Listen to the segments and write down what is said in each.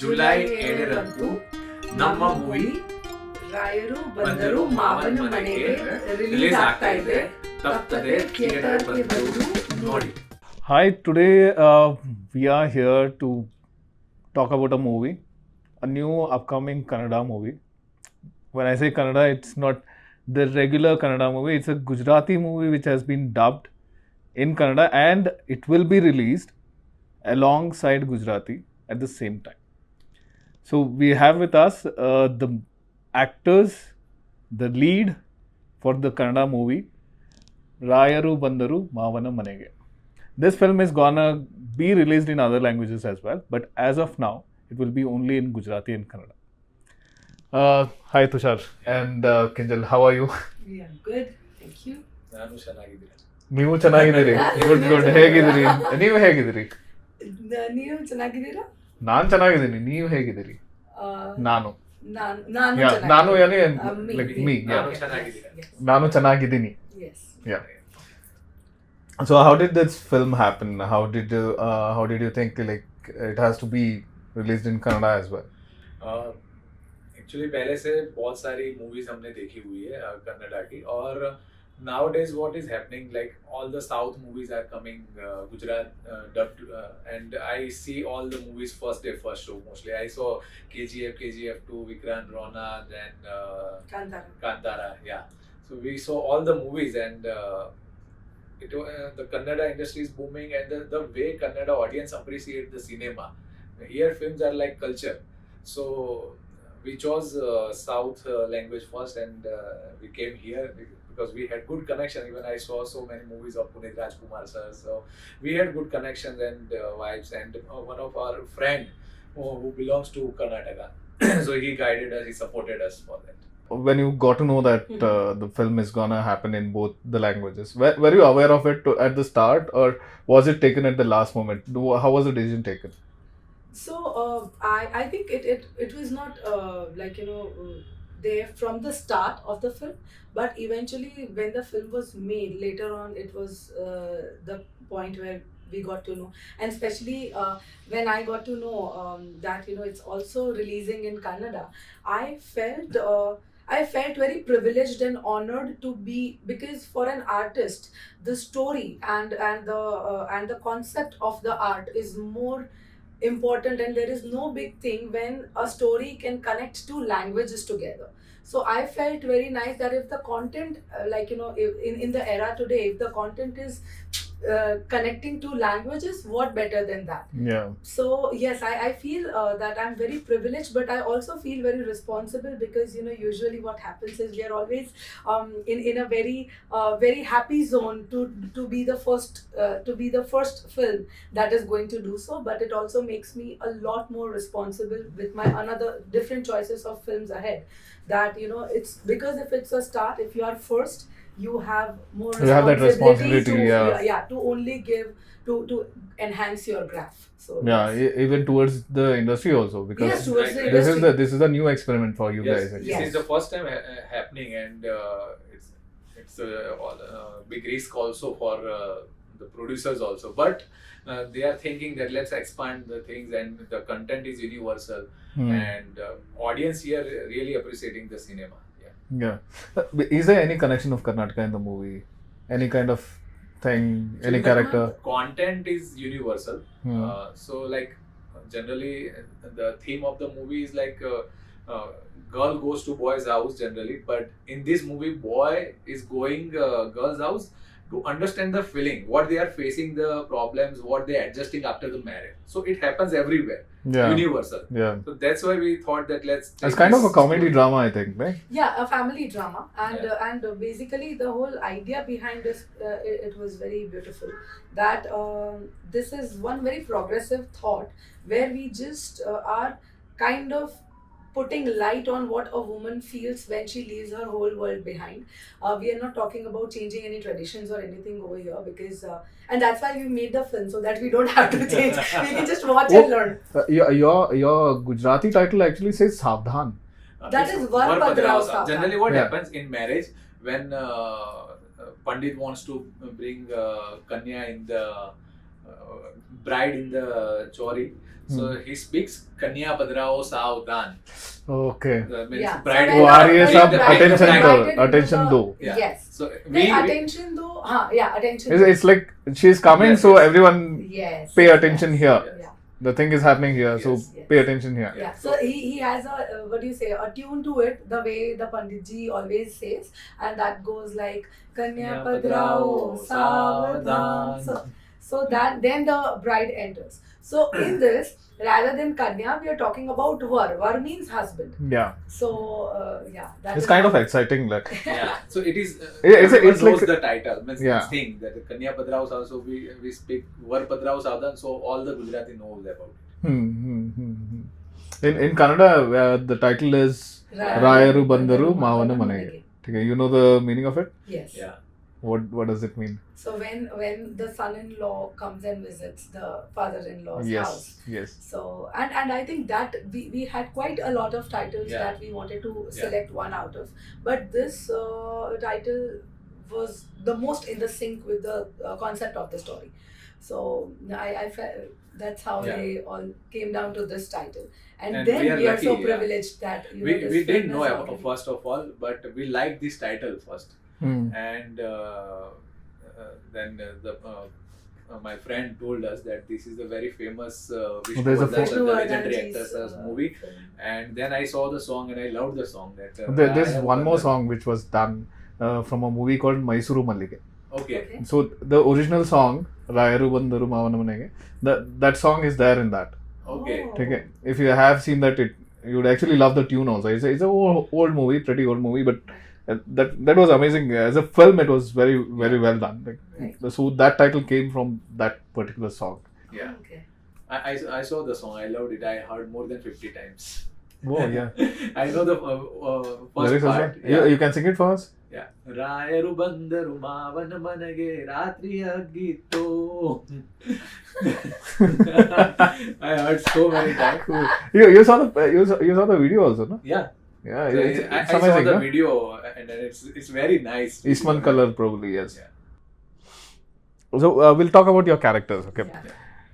July 7ರಂದು ನಮ್ಮ movie ರಾಯರು ಬಂದರು ಮಾವನ ಮನೆಗೆ ರಿಲೀಸ್ ಆಗ್ತಾ ಇದೆ. ತಪ್ಪದೆ ಥಿಯೇಟರ್ಗೆ ಬಂದು ನೋಡಿ. Hi, today we are here to talk about a movie, a new upcoming Kannada movie. When I say Kannada, it's not the regular Kannada movie, it's a Gujarati movie which has been dubbed in Kannada and it will be released alongside Gujarati at the same time. So we have with us the actors, the lead for the Kannada movie, Rayaru Bandaru Mavana Manege. This film is gonna be released in other languages as well, but as of now, it will be only in Gujarati and Kannada. Hi Tushar and Kinjal, how are you? Yeah, good. Thank you. ನಾನು ಚೆನ್ನಾಗಿದ್ದೀನಿ. ನೀವು ಚೆನ್ನಾಗಿದ್ದೀರಿ? Good. ಹೇಗಿದ್ದೀರಿ? ನೀವು ಹೇಗಿದ್ದೀರಿ? ನೀವು ಚೆನ್ನಾಗಿದ್ದೀರಾ? ನಾನು ಚೆನ್ನಾಗಿದ್ದೀನಿ. ನೀವು ಹೇಗಿದ್ದೀರಿ? ನಾನು ನಾನು like me. ನಾನು ಚೆನ್ನಾಗಿದ್ದೀನಿ. ನಾನು ಚೆನ್ನಾಗಿದ್ದೀನಿ. Yes. Yeah. So how did this film happen? How did you think like it has to be released in Kannada as well? Actually पहले से बहुत सारी मूवीज हमने देखी हुई है कन्नड़ा की, और nowadays what is happening, like all the south movies are coming Gujarat dubbed, and I see all the movies first day first show. Mostly I saw KGF 2, Vikrant Ronan and Kantara. Yeah, so we saw all the movies, and the Kannada industry is booming, and the way Kannada audience appreciate the cinema. Here films are like culture, so we chose South language first, and we came here because we had good connection. Even I saw so many movies of Punit Rajkumar sir, so we had good connections and vibes. And one of our friend who belongs to Karnataka, so he guided us, he supported us for that. When you got to know that the film is gonna happen in both the languages, were you aware of it at the start, or was it taken at the last moment? How was the decision taken? So I think it was not like there from the start of the film, but eventually when the film was made later on, it was the point where we got to know, and especially when I got to know that it's also releasing in Kannada, I felt very privileged and honored to be, because for an artist the story and the concept of the art is more important, and there is no big thing when a story can connect two languages together. So I felt very nice that if the content in the era today, if the content is connecting two languages, what better than that? Yeah. So yes, I feel that I'm very privileged, but I also feel very responsible, because usually what happens is we are always in a very happy zone to be the first film that is going to do so. But it also makes me a lot more responsible with my another different choices of films ahead. That it's because if it's a start, if you are first, you have more responsibility. You have that responsibility, to only give to enhance your graph. So even towards the industry also, because yes, towards the industry. This is a new experiment for you guys. Actually. This is the first time happening, and it's a big risk also for the producers also, but they are thinking that let's expand the things, and the content is universal, and audience here really appreciating the cinema. Yeah. Is there any connection of Karnataka in the movie? Any kind of thing? Any character? Content is universal. So like generally the theme of the movie is like girl goes to boy's house generally, but in this movie boy is going girl's house to understand the feeling, what they are facing, the problems, what they are adjusting after the marriage. So it happens everywhere. Yeah. Universal. Yeah. So that's why we thought that let's. It's kind of a comedy drama, I think, right? Yeah, a family drama, and basically the whole idea behind this, it was very beautiful. That this is one very progressive thought where we just are kind of putting light on what a woman feels when she leaves her whole world behind. We are not talking about changing any traditions or anything over here, because and that's why we made the film, so that we don't have to change. We can just watch and learn. Your Gujarati title actually says Savdhan. That is Var Padrao Savdhan. Generally what happens in marriage, when Pandit wants to bring Kanya in the bride in the chori, So he speaks Kanya Padrao Saavdhan. Okay. Means Yeah. bride. So वो आ रही है Take सब the bride attention of दो, time. Divided into attention the- दो. Yeah. Yes. So The attention though, attention. It's like she's coming, Yes, so yes. everyone Yes. pay attention yes, here. Yeah. The thing is happening here, so Yes, yes. pay attention here. Yeah, so he has a what do you say, a tune to it, the way the Panditji always says, and that goes like Kanya Padrao Savadhan. So that then the bride enters. So in this, rather than Kanya, we are talking about Var. Var means husband. Yeah, So yeah, that it's is kind how- of exciting. Like Yeah. So it is. Yeah, it's everyone like- knows the title. Means Yeah. this thing that the Kanya Padrao also we speak Var Padrao Saavdhan, so all the Gujarati knows about it. In Kannada, the title is Rayaru Bandaru Mavana Manege. Okay, you know the meaning of it? Yes. Yeah. What does it mean? So when the son-in-law comes and visits the father-in-law's house. Yes. So and I think that we had quite a lot of titles Yeah. that we wanted to select one out of, but this title was the most in the sync with the concept of the story. So I felt that's how Yeah. they all came down to this title, and And then we are we are lucky, so yeah. privileged that you know, We this didn't film know is about already- first of all, but we liked this title first, and then my friend told us that this is a very famous Vishnu There's a Vardhan, Vishnu the legendary Vardhanji's, actor's movie, film. and then I saw the song and I loved the song. That There's Rayaru one more Bandaru- song which was done from a movie called Mysuru Mallige. Okay. Okay. So the original song Rayaru Bandaru Mavana Manege, that song is there in that. Okay. Oh. Okay. If you have seen that, you would actually love the tune also. It's a old movie, pretty old movie, but that was amazing. As a film, it was very well done. Like, Right. so that title came from that particular song. Yeah. Okay. I saw the song. I loved it. I heard more than 50 times. Oh yeah. I know the Lyrics first as well? part. Yeah. You can sing it for us. Yeah. Rayaru Bandaru Mavana Manege Ratriya Gito. I heard so many times. Cool. You saw the video also, no? Yeah. Yeah, So it's I saw amazing. the No? video and then it's very nice. Eastman color probably, yes. Yeah. So we'll talk about your characters, okay? Yeah.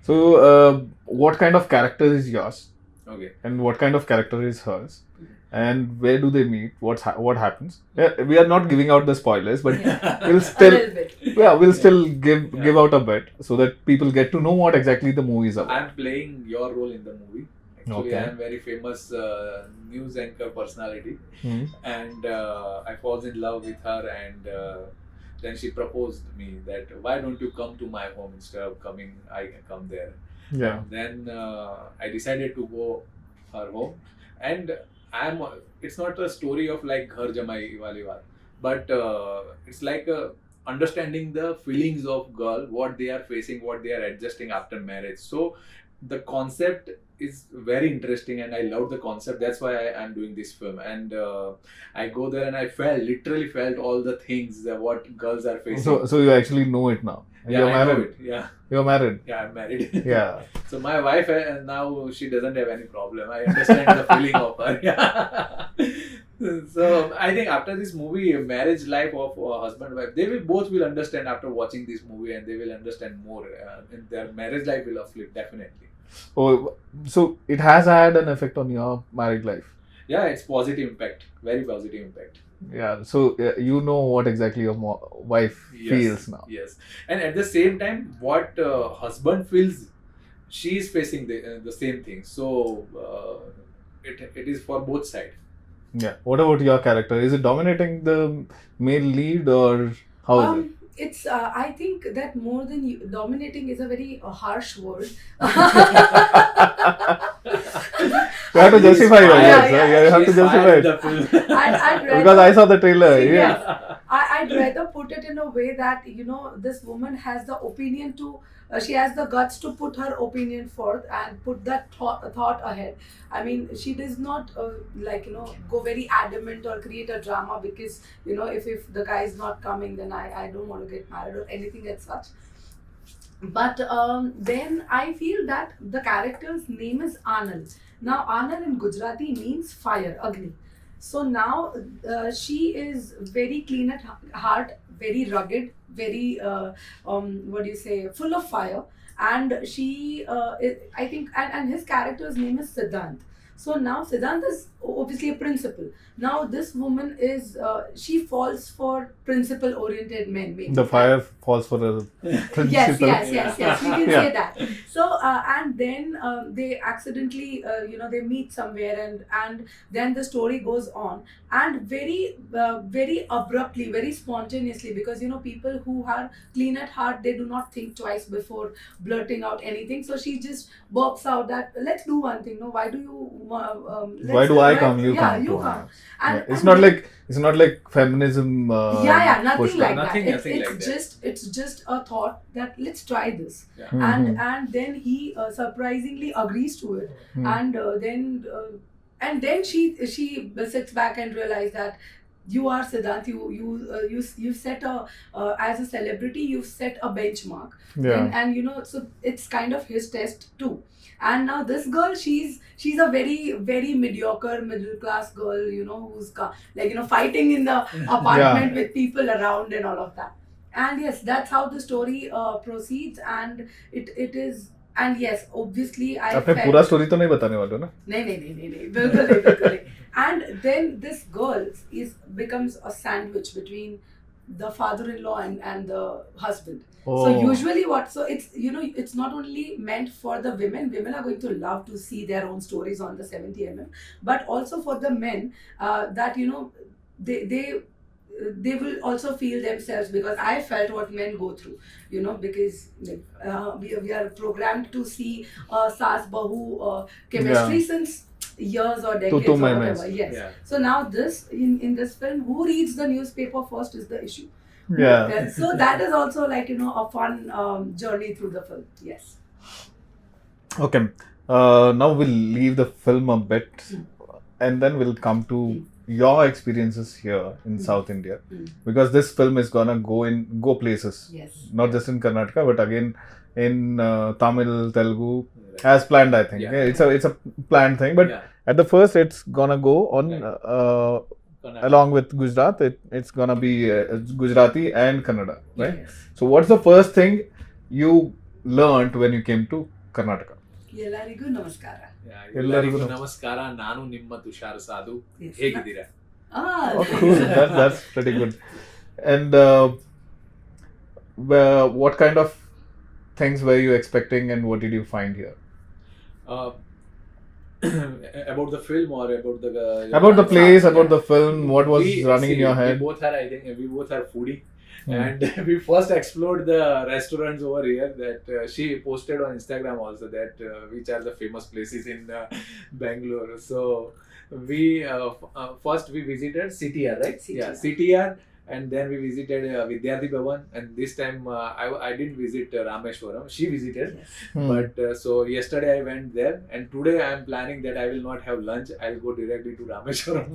So what kind of character is yours, Okay. and what kind of character is hers, and where do they meet? What happens? We are not giving out the spoilers, but we'll A still little bit. we'll still give Yeah. out a bit so that people get to know what exactly the movie is about. I'm playing your role in the movie. Actually, Okay. I am very famous news anchor personality, Hmm. and I falls in love with her, and then she proposed me that why don't you come to my home instead of coming? I can come there. Yeah. Then I decided to go her home, and it's not a story of like Ghar Jamai wali baat, but it's like understanding the feelings of girl, what they are facing, what they are adjusting after marriage. So the concept is very interesting, and I love the concept. That's why I am doing this film, and I go there and I literally felt all the things that what girls are facing. So you actually know it now. yeah, You're I know married. it. Yeah, You're married. yeah, I'm married. Yeah. So my wife now she doesn't have any problem. I understand the feeling of her. Yeah. So I think after this movie, marriage life of husband and wife, they will understand after watching this movie, and they will understand more. And their marriage life will flip definitely. Oh, so it has had an effect on your married life. Yeah, it's positive impact, very positive impact. Yeah. So you know what exactly your wife feels now. Yes, and at the same time, what husband feels, she is facing the same thing. So it is for both sides. Yeah. What about your character? Is it dominating the male lead, or how is it? It's I think that more than dominating is a very harsh word. You have to justify your Yeah, words. yeah. You have to She's justify fired it. the film. I'd rather, Because I saw the trailer. See, Yeah. I'd rather put it in a way that this woman has the opinion to she has the guts to put her opinion forth and put that thought ahead. I mean, she does not go very adamant or create a drama because if the guy is not coming, then I don't want to get married or anything as such. But then I feel that the character's name is Anal. Now Anal in Gujarati means fire, Agni. So now she is very clean at heart, very rugged, very full of fire, and she I think, and his character's name is Siddhant. So now Siddhant is obviously a principal. Now this woman is she falls for principal oriented men, maybe. The fire falls for a principal. Yes. We can Yeah. say that. So and then they accidentally they meet somewhere, and then the story goes on, and very abruptly, very spontaneously, because people who are clean at heart, they do not think twice before blurting out anything. So she just burps out that, let's do one thing. No, why do you? Why do I come? You come. You to- come. Yeah. And, It's and not like feminism. nothing pushed like on. that. Nothing It's like that. it's just a thought that let's try this, Yeah. Mhm. and then he surprisingly agrees to it, Hmm. and then she sits back and realizes that you are Siddhant. You set a as a celebrity, you've set a benchmark, Yeah. and so it's kind of his test too. And now this girl, she's a very very mediocre middle class girl, who's fighting in the apartment with people around and all of that. And yes, that's how the story proceeds, and it is. And yes, obviously I आपने felt पूरा story तो नहीं बताने वाले हो ना? नहीं, बिल्कुल नहीं. And then this girl becomes a sandwich between the father-in-law and the husband. So usually it's not only meant for the women. Women are going to love to see their own stories on the 70mm, but also for the men, that they will also feel themselves, because I felt what men go through, because we are programmed to see Saas Bahu chemistry since years or decades To or my whatever. minds. Yes. Yeah. So now this in this film, who reads the newspaper first is the issue. Yeah. So that is also a fun journey through the film. Yes. Okay. Now we'll leave the film a bit, and then we'll come to your experiences here in South India, because this film is gonna go places, Yes. not just in Karnataka, but again in Tamil, Telugu, as planned. I think Yeah. it's a planned thing, but Yeah. at the first it's gonna go on Kannada. along with Gujarat. It's gonna be Gujarati and Kannada, right? Yes. So what's the first thing you learned when you came to Karnataka? ಎಲ್ಲರಿಗೂ ನಮಸ್ಕಾರ. Yeah, ಎಲ್ಲರಿಗೂ ಎಲ್ಲರಿಗೂ ನಮಸ್ಕಾರ. ನಾನು ನಿಮ್ಮ ತುಷಾರ್ ಸಾಧು. Yes. ಹೇಗಿದ್ದೀರಾ? Oh, cool. That's pretty good. And what kind of things were you expecting, and what did you find here? Uh, about the film or about the About the place, about the film, what was running in your I head? think we both are foodie. And we first explored the restaurants over here that she posted on Instagram also, that which are the famous places in Bengaluru. So we first we visited CTR, right? CTR. Yeah, CTR, and then we visited Vidyarthi Bhavan, and this time I didn't visit Rameshwaram. She visited. Yes. But so yesterday I went there, and today I am planning that I will not have lunch. I will go directly to Rameshwaram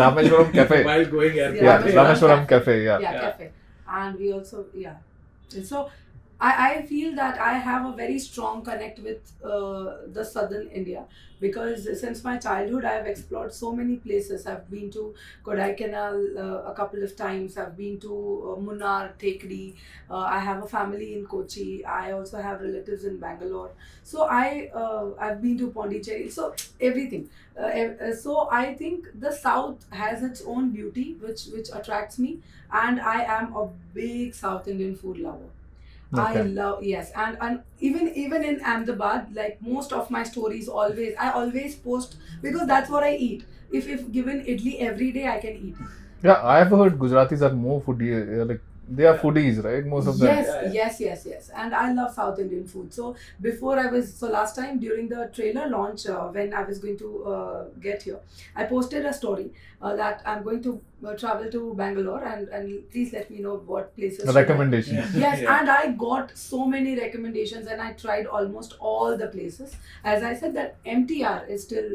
Rameshwaram Cafe. while going airport. Yeah, Rameshwaram Rameshwaram Cafe. Yeah. Yeah, cafe. And we also, so I feel that I have a very strong connect with the southern India, because since my childhood I have explored so many places. I've been to Kodaikanal a couple of times. I've been to Munnar, Tekdi. I have a family in Kochi. I also have relatives in Bangalore. So I've been to Pondicherry. So everything. So I think the South has its own beauty, which attracts me, and I am a big South Indian food lover. Okay. I love, yes, and even in Ahmedabad, like most of my stories, I always post, because that's what I eat. If given idli every day, I can eat. Yeah, I've heard Gujaratis are more foodie, like they are foodies, right? Most of them. Yes. And I love South Indian food. So last time during the trailer launch, when I was going to get here, I posted a story that I'm going to travel to Bangalore, and please let me know what places. should I- Recommendation. Yes, Yeah. and I got so many recommendations, and I tried almost all the places. As I said, that MTR is still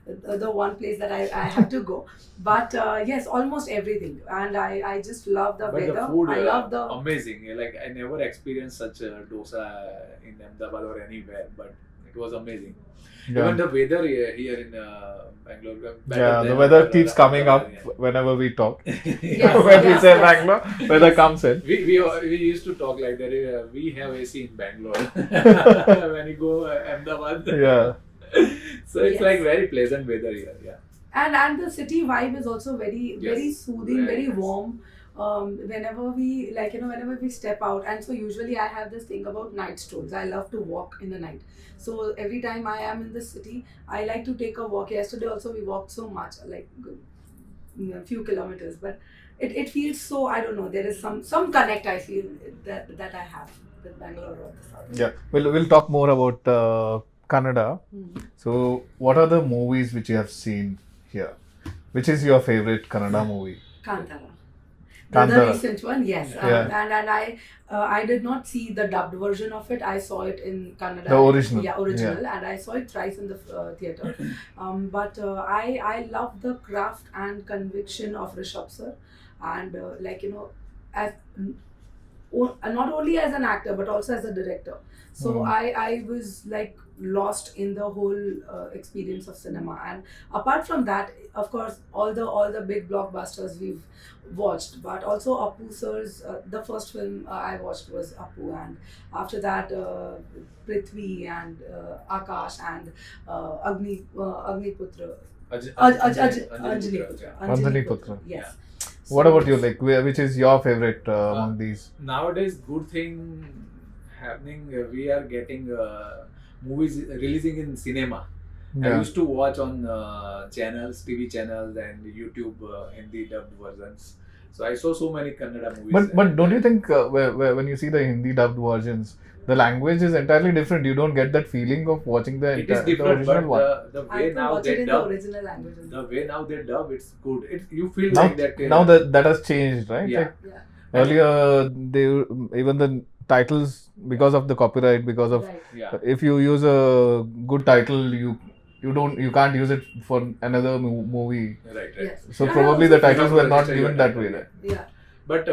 the one place that I have to go. But yes, almost everything. And I just love the But weather. the food I love the... amazing. Like I never experienced such a dosa in Ahmedabad or anywhere. But It was amazing. Yeah. Even the weather here in Bangalore. better Yeah, the than weather our keeps coming up Ahmedabad, whenever we talk. Yes, When we yes, say yes. Bangalore, weather comes in. We used to talk like that. We have AC in Bangalore. When you go Ahmedabad. Yeah. So it's Yes. like very pleasant weather here. Yeah. And the city vibe is also very Yes. soothing, very nice. warm. Whenever we whenever we step out, and so usually I have this thing about night strolls. I love to walk in the night. So every time I am in the city, I like to take a walk. Yesterday also we walked so much, like a few kilometers, but it feels so, I don't know, there is some connect I feel that I have with Bangalore or the south. Yeah. We'll talk more about Kannada. Mhm. So, what are the movies which you have seen here? Which is your favorite Kannada movie? Kantara. The Kantara. recent one, yes. Yeah. And I did not see the dubbed version of it. I saw it in Kannada. The original. Yeah, original. And I saw it thrice in the theatre. But I love the craft and conviction of Rishabh sir. And as not only as an actor but also as a director. So I was like lost in the whole experience of cinema. And apart from that, of course, all the big blockbusters we've watched, but also Appu sir's the first film I watched was Appu, and after that Prithvi and Akash and Agniputra. Anjali Putra. Anjali Putra. Yes. What about you? Like, which is your favorite among these? Nowadays, good thing happening. We are getting movies releasing in cinema. I Yeah. used to watch on channels, TV channels, and YouTube Hindi dubbed versions. So I saw so many Kannada movies. But don't you think when you see the Hindi dubbed versions, the language is entirely different? You don't get that feeling of watching the it is the different, original but one. the I way have to now watch they it in the dub, original language. the way now they dub, it's good. You feel Now, like that. now that has changed, right? Yeah. Like, Yeah. earlier, they even the titles, because of the copyright, because of Right. Yeah. if you use a good title, you can't use it for another movie. Right. Yes. So And probably also- the titles You have were to not register your given that title, way. yeah. Then. Yeah. But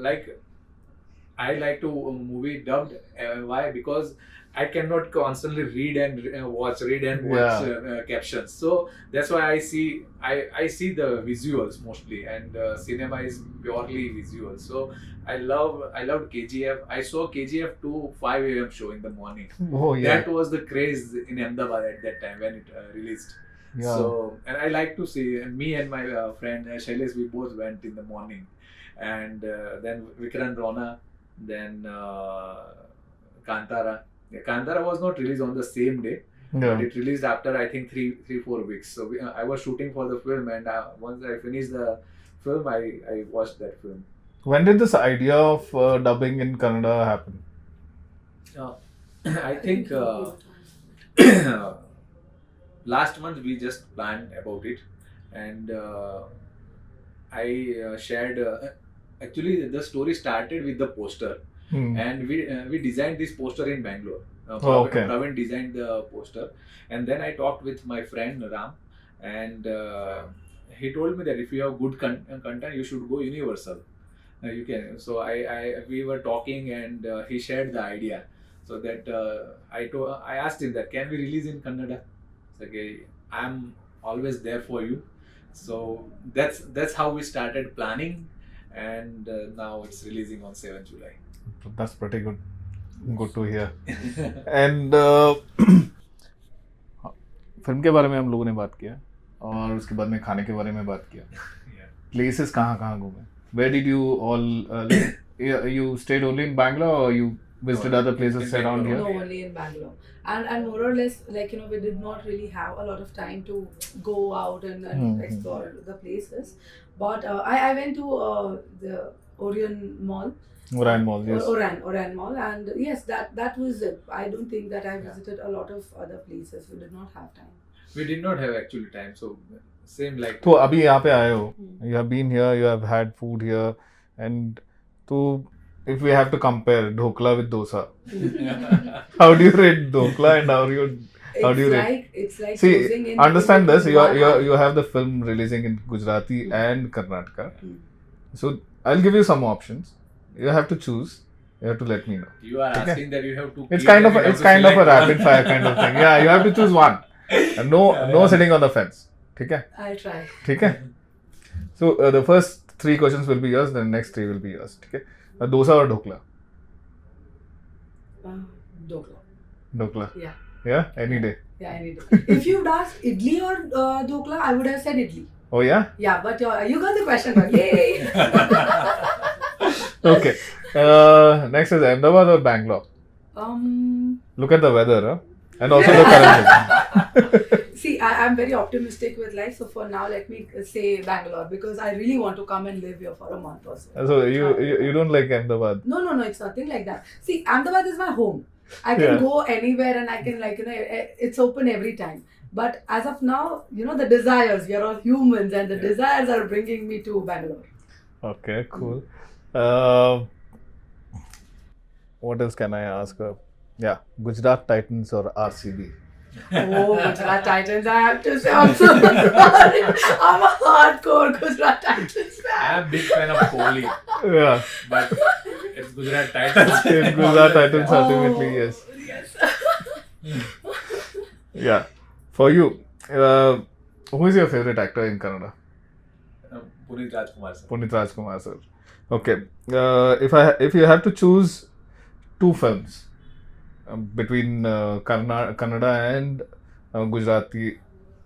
like I like to movie dubbed. Why? Because I cannot constantly read and watch captions. So that's why I see the visuals mostly, and cinema is purely visual. So I loved KGF. I saw KGF 2 5 a.m. show in the morning. Oh yeah. That was the craze in Ahmedabad at that time when it released. Yeah. So, and I like to see, and me and my friend Shailesh, we both went in the morning, and then Vikrant Rona, then Kantara. Yeah, Kantara was not released on the same day, Yeah. but it released after I think 3-4 weeks. So I was shooting for the film, and once I finished the film, I watched that film. When did this idea of dubbing in Kannada happen? I think last month we just planned about it, and I shared. Actually, the story started with the poster, and we designed this poster in Bangalore. Okay. Praveen designed the poster, and then I talked with my friend Ram, and he told me that if you have good content, you should go Universal. You can. So we were talking, and he shared the idea. So that I asked him that can we release in Kannada? It's okay, I'm always there for you. So that's how we started planning, and now it's releasing on 7th July. That's pretty good. Good to hear. And film के बारे में हम लोगों ने बात किया, और उसके बाद में खाने के बारे में बात किया. Yeah. Places कहाँ घूमे? Where did you all you stayed only in Bangalore, or you visited No, other places in around Bangalore. here? No, only in Bangalore. And more or less, we did not really have a lot of time to go out and explore the places. But I went to the Orion Mall. Orion Mall, yes. Orion Mall, and yes, that was it. I don't think that I visited a lot of other places. We did not have time. We did not have actually time, so same like. तो अभी यहाँ पे आए हो, you have been here, you have had food here, and तो if we have to compare dhokla with dosa, how do you rate dhokla and how do you rate? It's like See, choosing in understand this. one You have the film releasing in Gujarati and Karnataka. Mm. So I'll give you some options. You have to choose. You have to let me know. You are Okay. asking that you have to. It's keep kind and of you have it's to kind of a select rapid one. fire kind of thing. Yeah, you have to choose one. And no sitting on the fence. Okay. I'll try. Okay. So the first 3 questions will be yours. The next 3 will be yours. Okay. Dosa or dhokla? Dokla. Dhokla. Yeah. Yeah. Any day. Yeah, I need it. If you'd asked idli or dokla, I would have said idli. Oh yeah. Yeah, but you got the question wrong. Yay! Okay. Next is Ahmedabad or Bangalore? Look at the weather, huh? And also the currency. See, I'm very optimistic with life, so for now, let me say Bangalore because I really want to come and live here for a month or so. So you don't like Ahmedabad? No, it's nothing like that. See, Ahmedabad is my home. I can Yeah. go anywhere and I can it's open every time. But as of now, the desires, we are all humans and the desires are bringing me to Bangalore. Okay, cool. What else can I ask her? Yeah, Gujarat Titans or RCB? Oh, Gujarat Titans, I have to say, I'm so sorry. I'm a hardcore Gujarat Titans fan. I am a big fan of Kohli, Yeah, but it's Gujarat Titans. it's Gujarat Titans ultimately, yes. Yes. Yeah. For you, who is your favorite actor in Kannada? Puneet Rajkumar sir. Punit Rajkumar sir. Okay. If you have to choose 2 films between Kannada and Gujarati,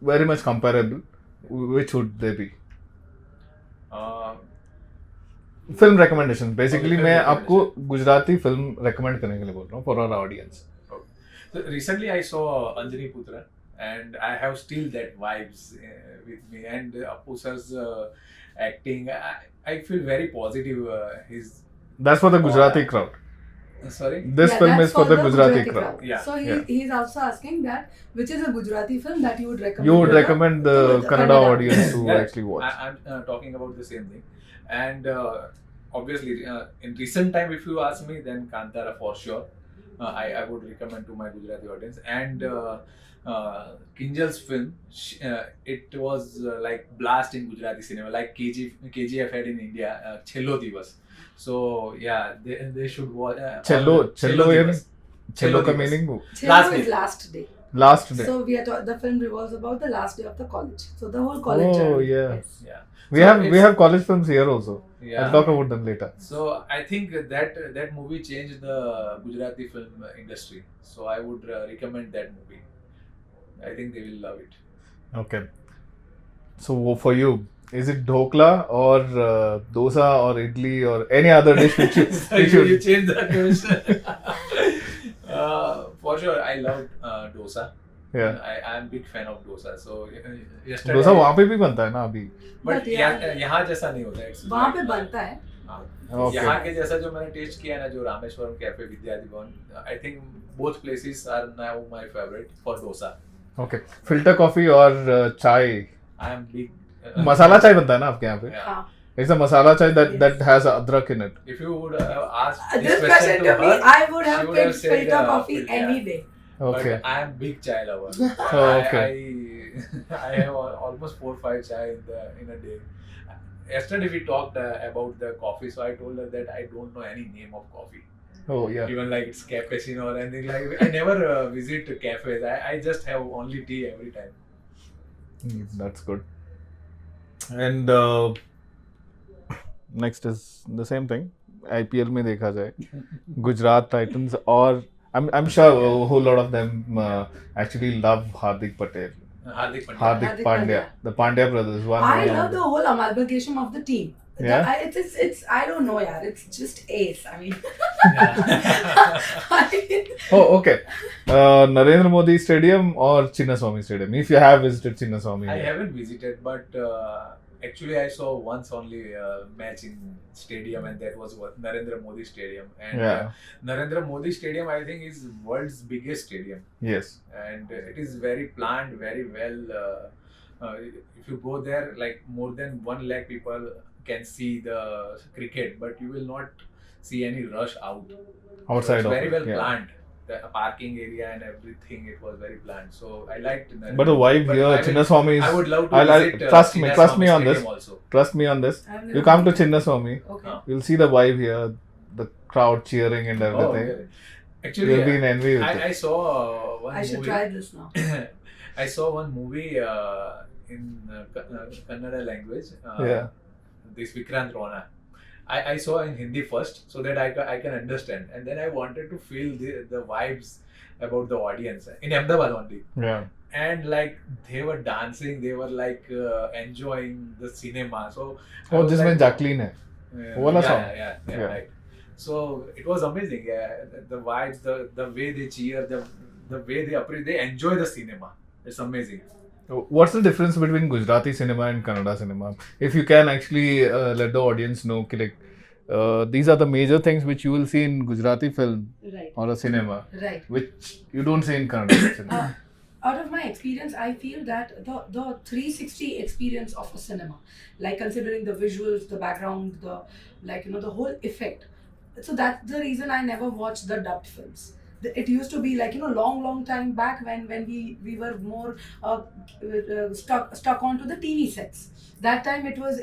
very much comparable, which would they be? Film recommendations. Basically, film मैं आपको recommendation. Gujarati film recommend करने के लिए बोल रहा हूँ for our audience. So recently I saw Anjani Putra and I have still that vibes with me and Appu sir's acting. I feel very positive. His That's for the Gujarati crowd. sorry. This film that's is for the Gujarati crowd. crowd. Yeah. So Yeah. he's also asking that which is a Gujarati film that you would recommend. You would to the- recommend to the the Kannada audience to Yeah, actually watch. I'm talking about the same thing, and obviously in recent time, if you ask me, then Kantara for sure. I would recommend to my Gujarati audience and Kinjal's film. It was like blast in Gujarati cinema, like KGF had in India, Chello Divas. So yeah, they should watch. Cello Divas. Cello का Divas. meaning Chelo Last is day. last day. last day. So the film revolves about the last day of the college. So the whole college Oh, journey. yeah. Yes. Yeah. We So have we it's- have college films here also. Yeah. I'll talk about them later. So I think that movie changed the Gujarati film industry. So I would recommend that movie. I think they will love it. Okay. So for you, is it dhokla or dosa or idli or any other dish which you So you changed the question. For sure, I love dosa. yeah. I am big fan of dosa. So yesterday. Dosa वहाँ पे भी बनता है ना अभी. But But yeah. यहाँ जैसा नहीं होता है. It's वहाँ पे like, बनता है. हाँ. Okay. यहाँ के जैसा जो मैंने टेस्ट किया ना जो रामेश्वरम कैफे विद्यार्थी भवन, I think both places are now my favorite for dosa. Okay. Filter coffee or chai. I am big. मसाला चाय बनता है ना आपके यहाँ पे. Yeah. हाँ. It's a masala chai that Yes. that has adrak in it. If you would have asked This question to me, her, I would she have would have picked said, filter coffee filter. any day. Okay. But I am big chai lover. Oh, okay. I have almost 4-5 chai in a day. Yesterday we talked about the coffee, so I told her that I don't know any name of coffee. Oh yeah. Even like it's cappuccino or anything like. I never visit cafes. I just have only tea every time. That's good. And next is the same thing. IPL में देखा जाए, Gujarat Titans or I'm sure a whole lot of them actually love Hardik Patel. Hardik Pandya. Hardik Pandya, the Pandya brothers. I love the whole amalgamation of the team. Yeah? It's I don't know, yaar. It's just ace. I mean, Oh, okay. Narendra Modi Stadium or Chinnaswamy Stadium? If you have visited Chinnaswamy. I haven't visited, but actually I saw once only match in stadium, and that was what Narendra Modi Stadium. And Yeah. Narendra Modi Stadium, I think, is world's biggest stadium, Yes. and it is very planned, very well. If you go there, like more than 1 lakh people can see the cricket, but you will not see any rush out. Outside so of it's very it, well yeah. planned. The parking area and everything, it was very planned. So I liked Narendra. But the vibe But here, I will- Chinnaswamy I is. would love to I'll visit. trust me Chinnaswamy on this. Stadium also. Trust me on this. I've You never come to been. Chinnaswamy, Okay. Huh. you'll see the vibe here. The crowd cheering and Oh, everything. really? Actually, You'll be in envy with I it. saw one I should movie. try this now. I saw one movie in Kannada language. Yeah. This Vikrant Rona. I saw in Hindi first so that I can understand, and then I wanted to feel the vibes about the audience in Ahmedabad only. Yeah. And like they were dancing, they were like enjoying the cinema. So I Oh, was जिसमें like, Jacqueline है. yeah, वो वाला yeah, song? yeah, Yeah. right. So it was amazing. Yeah, the vibes, the way they cheer, the way they appreciate, they enjoy the cinema. It's amazing. What's the difference between Gujarati cinema and Kannada cinema? If you can actually let the audience know, कि like, these are the major things which you will see in Gujarati film Right. or a cinema, Right. which you don't see in Kannada cinema. Out of my experience, I feel that the 360 experience of a cinema, like considering the visuals, the background, the whole effect. So that's the reason I never watched the dubbed films. It used to be like long time back when we were more stuck onto the TV sets. That time it was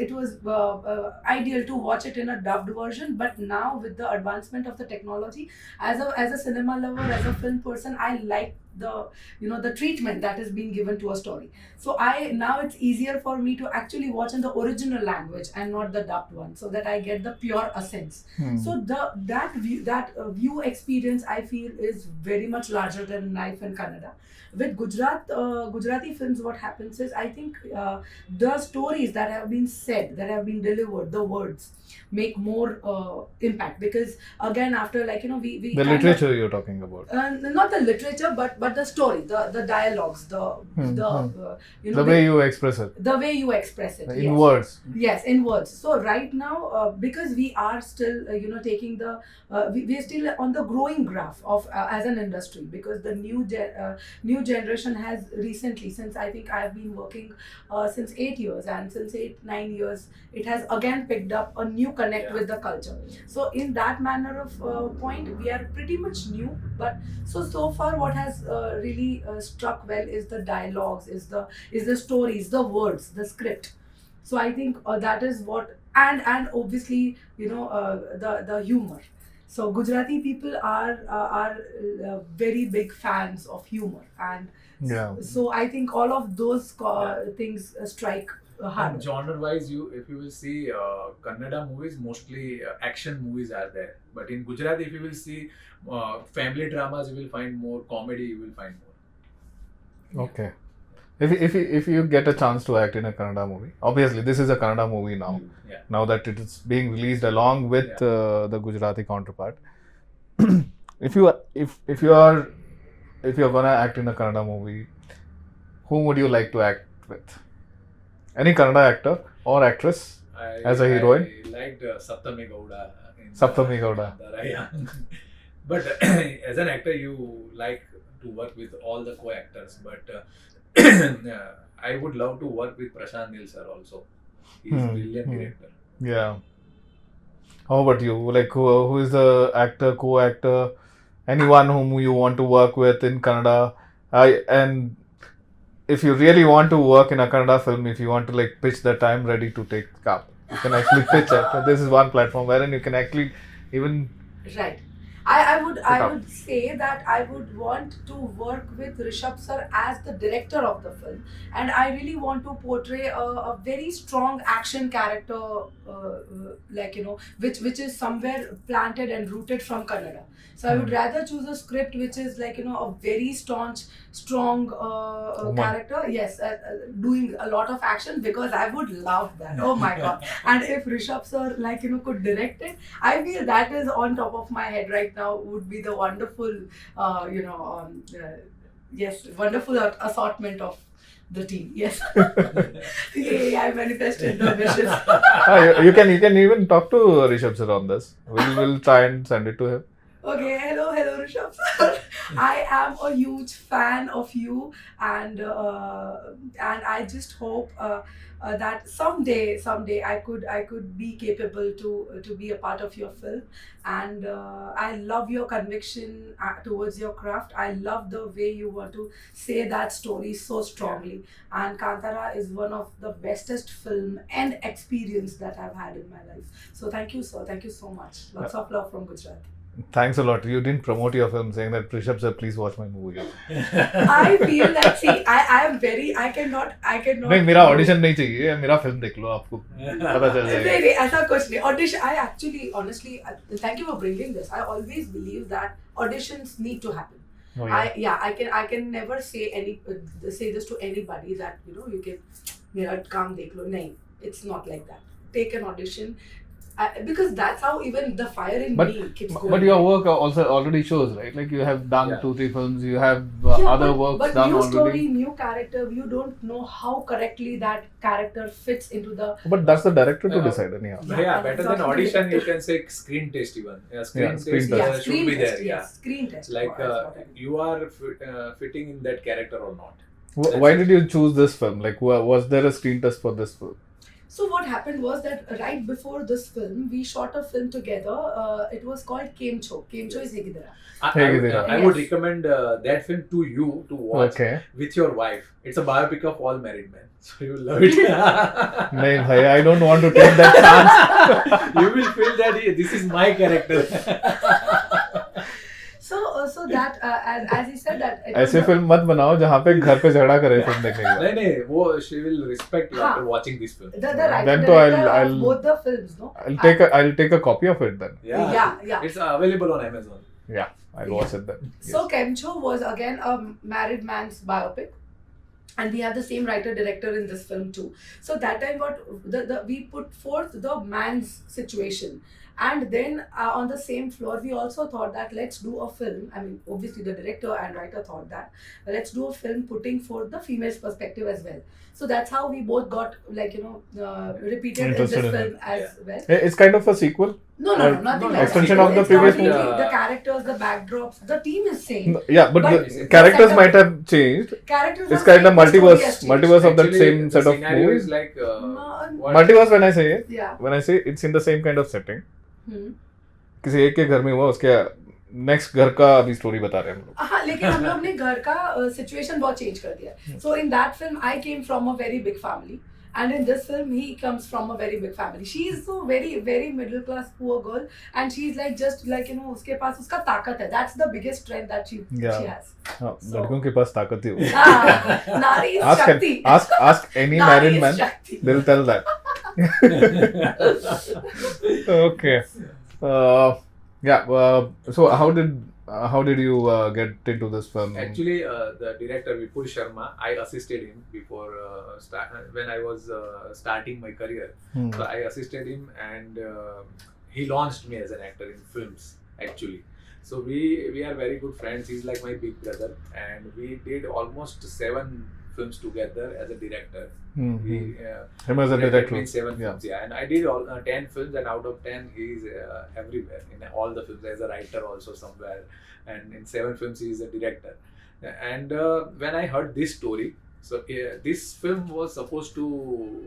ideal to watch it in a dubbed version, but now with the advancement of the technology, as a cinema lover, as a film person, I like the treatment that is being given to a story. So now it's easier for me to actually watch in the original language and not the dubbed one, so that I get the pure essence. So that view experience, I feel, is very much larger than life in Kannada. With Gujarati films, what happens is, I think the stories that have been said, that have been delivered, the words make more impact, because again, after we The kind literature you're talking about. not the literature, but the story, the dialogues, The way you express it. the way you express it, In yes. words. Yes, in words. So right now, because we are still, taking we are still on the growing graph of as an industry, because the new generation has recently, since I think I have been working since 8 years, and since 9 years, it has again picked up a new connect with the culture. So in that manner of point, we are pretty much new. But so far, what has really struck well is the dialogues, is the stories, the words, the script. So I think that is what, and obviously the humor. So Gujarati people are very big fans of humor, and Yeah. so I think all of those things strike hard. And genre-wise, if you will see Kannada movies, mostly action movies are there. But in Gujarati, if you will see family dramas, you will find more comedy. You will find more. Okay. If you get a chance to act in a Kannada movie, obviously this is a Kannada movie now. Yeah. Now that it is being released along with the Gujarati counterpart. if you're gonna act in a Kannada movie, whom would you like to act with? Any Kannada actor or actress as a heroine? I liked Saptami Gowda. Saptami Gowda. But as an actor, you like to work with all the co-actors. But I would love to work with Prashant Nil sir also. He's a brilliant director. Yeah. How about you? Like who is the actor, co-actor, anyone whom you want to work with in Kannada? And if you really want to work in a Kannada film, if you want to like pitch that, I'm ready to take up. You can actually pitch it. This is one platform wherein you can actually even. Right. I would say that I would want to work with Rishabh sir as the director of the film, and I really want to portray a very strong action character, which is somewhere planted and rooted from Kannada. So I would rather choose a script which is a very strong character. Yes, doing a lot of action, because I would love that. Oh my god! And if Rishabh sir could direct it, I feel that is on top of my head right now. Would be the wonderful, wonderful assortment of the team. Yes. Yay, I manifested the wishes. You can even talk to Rishabh sir on this. We'll try and send it to him. Okay, hello Rishabh sir. I am a huge fan of you, and I just hope that someday I could be capable to be a part of your film. And I love your conviction towards your craft. I love the way you want to say that story so strongly. And Kantara is one of the bestest film and experience that I've had in my life. So thank you, sir. Thank you so much. Lots of love from Gujarat. Thanks a lot. You didn't promote your film saying that Rishabh sir, please watch my movie. I feel that, see, I am very, I cannot. नहीं, मेरा audition नहीं चाहिए, मेरा film देख लो, आपको पता चल जाएगा. नहीं, ऐसा कुछ नहीं. Audition, I actually, honestly, thank you for bringing this. I always believe that auditions need to happen. Oh, yeah. I can never say this to anybody that you can मेरा काम देख लो. नहीं, it's not like that. Take an audition. Because that's how even the fire in me keeps going. But your work also already shows, right? Like you have done 2-3 films, you have other works but done new already. Story, new character, you don't know how correctly that character fits into the... But that's the director to decide anyhow. Yeah, better than audition, you can say screen test even. Screen test test. should be there. Yes, screen test. Like you are fitting in that character or not. Why did you choose this film? Like was there a screen test for this film? So what happened was that right before this film, we shot a film together. It was called Kemcho. Kemcho is Hegidara. I would recommend that film to you to watch with your wife. It's a biopic of all married men. So you will love it. No, I don't want to take that chance. You will feel that this is my character. So that as he said that ऐसे film मत बनाओ जहाँ पे घर पे झगड़ा करे film देखने के बाद. नहीं वो she will respect you after watching this film. The writer Then of both the films, no? I'll take a copy of it then. Yeah. It's available on Amazon. Yeah, I'll watch it then. So Kemcho was again a married man's biopic. And we have the same writer-director in this film too. So that time we put forth the man's situation. And then on the same floor, we also thought that let's do a film. I mean, obviously the director and writer thought that let's do a film putting forth the female's perspective as well. So that's how we both got repeated in this film as well. It's kind of a sequel. No, nothing like extension that. of the previous movie. The characters, the backdrops, the team is same. Yeah, but the characters might have changed. Characters it's kind of multiverse of that same set of movies. Is like multiverse when I say it's in the same kind of setting. किसी एक के घर में हुआ उसके next घर का अभी स्टोरी बता रहे हैं हम लोग. हाँ, लेकिन हम लोग ने घर का सिचुएशन बहुत चेंज कर दिया. So in that film I came from a very big family. And in this film, he comes from a very big family. She is so very, very middle class poor girl, and she's like just like उसके पास उसका ताकत है. That's the biggest strength that she has. हाँ, लड़कियों के पास ताकत ही होती है. Nari is Shakti. Ask any married man, they'll tell that. Okay. So how did you get into this film? Actually, the director Vipul Sharma, I assisted him before when I was starting my career. So I assisted him, and he launched me as an actor in films. Actually, so we are very good friends. He's like my big brother, and we did almost 7 films together as a director. Him as a director. 7 films, and I did all 10 films, and out of 10, he's everywhere in all the films as a writer also somewhere, and in 7 films he is a director. And when I heard this story, so this film was supposed to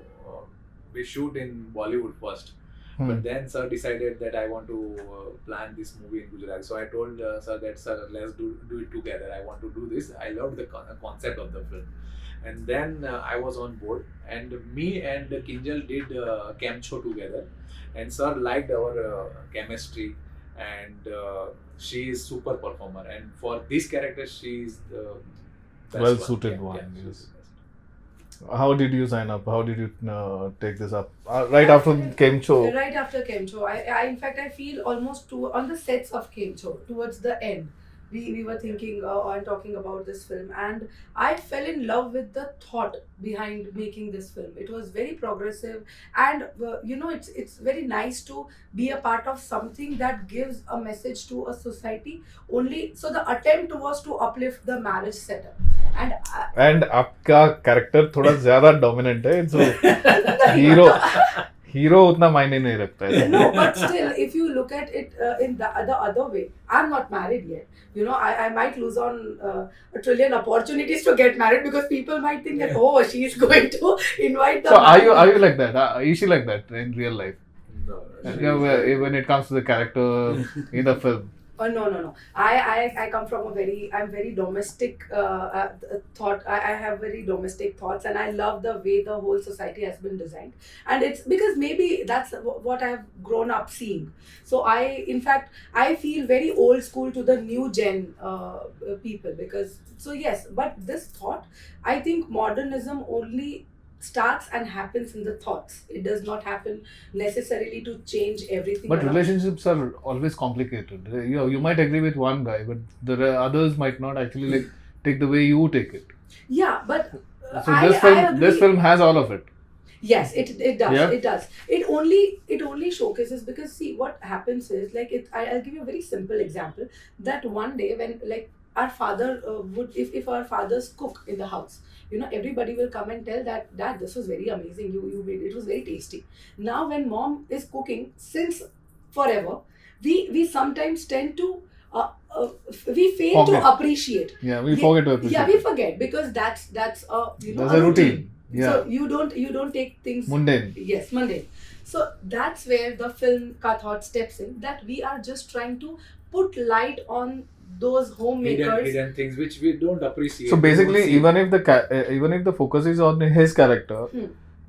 be shoot in Bollywood first. But then sir decided that I want to plan this movie in Gujarati. So I told sir that let's do it together. I want to do this. I loved the concept of the film. And then I was on board, and me and Kinjal did Kemcho together, and sir liked our chemistry, and she is super performer, and for this character she is the best well suited one. Yes. How did you sign up? How did you take this up? Right after Kemcho? Right after Kemcho. I in fact I feel almost on the sets of Kemcho towards the end. We were thinking and talking about this film, and I fell in love with the thought behind making this film. It was very progressive, and it's very nice to be a part of something that gives a message to a society. Only so the attempt was to uplift the marriage setup, and आपका character थोड़ा ज़्यादा dominant है. So hero उतना मायने नहीं रखता है. No, but still, if you look at it in the other way, I'm not married yet. You know, I might lose on a trillion opportunities to get married because people might think that, oh, she's going to invite the So man. are you like that? Is she like that in real life? No. When it comes to the character in the film. No. I come from I'm very domestic thought. I have very domestic thoughts, and I love the way the whole society has been designed. And it's because maybe that's what I've grown up seeing. So in fact, I feel very old school to the new gen people because, so yes, but this thought, I think modernism only starts and happens in the thoughts. It does not happen necessarily to change everything. But around. relationships are always complicated. You might agree with one guy, but the others might not actually like take the way you take it. Yeah, but So I agree. this film has all of it. Yes, it does. Yeah. It does. It only showcases because see what happens is like I'll give you a very simple example that one day when like our father would if our fathers cook in the house, you know, everybody will come and tell that Dad, this was very amazing. You made it was very tasty. Now when mom is cooking since forever, we sometimes tend to we fail to Forget. appreciate. Yeah, we forget to appreciate. Yeah, we forget because that's There's a routine. Yeah. So you don't take things Mundane. Yes, mundane. So that's where the film ka thought steps in, that we are just trying to put light on those homemakers. Hidden things which we don't appreciate. So basically, We don't see. even if the focus is on his character,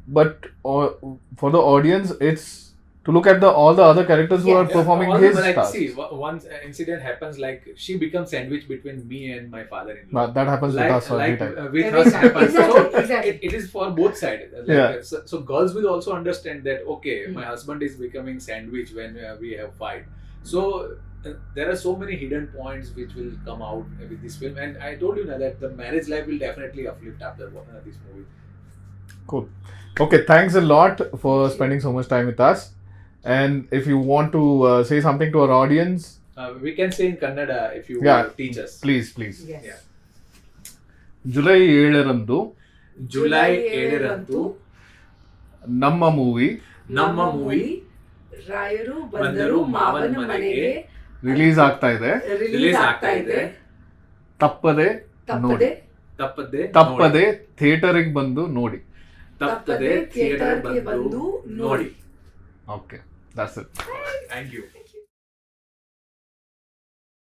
but for the audience, it's to look at all the other characters who Yeah. are performing Also, his like, task. see, once an incident happens, like she becomes sandwiched between me and my father-in-law. But that happens with us every time. With Every us time. happens. Exactly, So exactly. it is for both sides. Like, Yeah. So girls will also understand that okay, my husband is becoming sandwich when we have fight. So there are so many hidden points which will come out with this film, and I told you now that the marriage life will definitely uplift after this movie. Cool. Okay, thanks a lot for spending so much time with us. And if you want to say something to our audience, We can say in Kannada if you Yeah. teach us. please. Yes. Yeah. July 7ರಂದು July 7ರಂದು ನಮ್ಮ movie ನಮ್ಮ movie ರಾಯರು ಬಂದರು ಬಂದರು ಮಾವನ ಮಾವನ ಮನೆಗೆ ಮನೆಗೆ ರಿಲೀಸ್ ಆಗ್ತಾ ಇದೆ. ರಿಲೀಸ್ ಆಗ್ತಾ ಇದೆ. ತಪ್ಪದೆ ನೋಡಿ. ತಪ್ಪದೆ ಥಿಯೇಟರಿಗೆ ಬಂದು ನೋಡಿ. ತಪ್ಪದೆ ಥಿಯೇಟರ್ ಬಂದು ನೋಡಿ. Okay, that's it. Thank you.